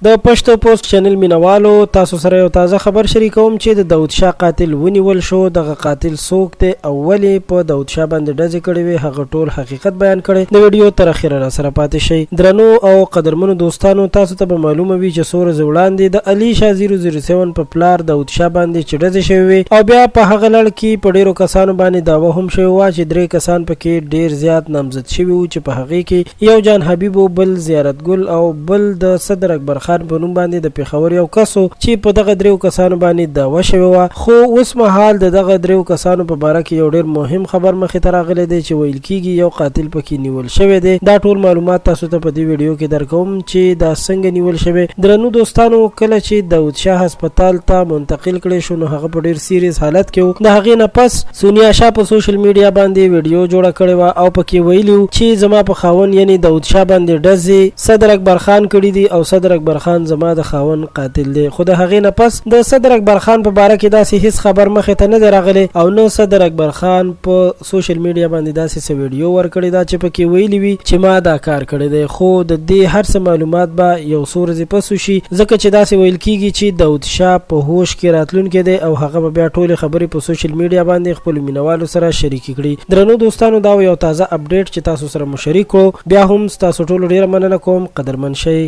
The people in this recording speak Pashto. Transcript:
د پښتو پوسټ چینل مینوالو تاسو سره یو تازه خبر شریکوم چې د داود شاه قاتل ونیول شو. دغه قاتل څوک دی او ولې په داود شاه باندې ډزې کړې وي هغه ټول حقیقت بیان کړي. د ویډیو تر اخره را سره پاتې شئ. درنو او قدرمنو دوستانو تاسو ته به معلومه وي چې څو ورځې وړاندې د علي شاه 007 په پلار داود شاه باندې چې ډزې شوې وي او بیا په هغه لړ کې په ډیرو کسانو باندې دعوه هم شوې وه چې 3 کسان پکې ډیر زیات نامزد شوي وو چې په هغې کې یو جان حبیب بل زیارت ګل او بل د صدر اکبر خان په نوم باندې د پیښور یو کسو چې په دغه 3 کسانو باندې دعوه شوې وه. خو اوس مهال د دغه 3 کسانو په باره کې یو ډیر مهم خبر مخې ته راغلی دی چې ویل کېږي یو قاتل پکې نیول شوی دی. دا ټول معلومات تاسو ته په دې ویډیو کې درکوم چې دا څنګه نیول شوی. درنو دوستانو کله چې داود شاه هسپتال ته منتقل کړی شو نو هغه په ډیر سیریس حالت کې و. د هغې نه پس سونیا شاه په سوشل میډیا باندې ویډیو جوړه کړې وه او پکې ویلي چې زما په خاوند یعنی داود شاه باندې ډزې صدر اکبر خان کړي دي او صدر اکبر خان زما د خاوند قاتل دی. خو د هغې نه پس د صدر اکبر خان په باره کې داسې هیڅ خبر مخې ته نه دی راغلی او نه صدر اکبر خان په سوشل میډیا باندې داسې څه ویډیو ورکړې ده چې پکې ویلي وي چې ما دا کار کړی دی. خو د دې هر څه معلومات به یو څو ورځې پس وشي ځکه چې داسې ویل کېږي چې داود شاه په هوش کې راتلونکی دی او هغه به بیا ټولې خبرې په سوشل میډیا باندې خپلو مینوالو سره شریکې کړي. درنو دوستانو دا یو تازه اپډیټ چې تاسو سره مو شریک کړو. بیا هم ستاسو ټولو ډیره مننه کوم. قدرمن شئ.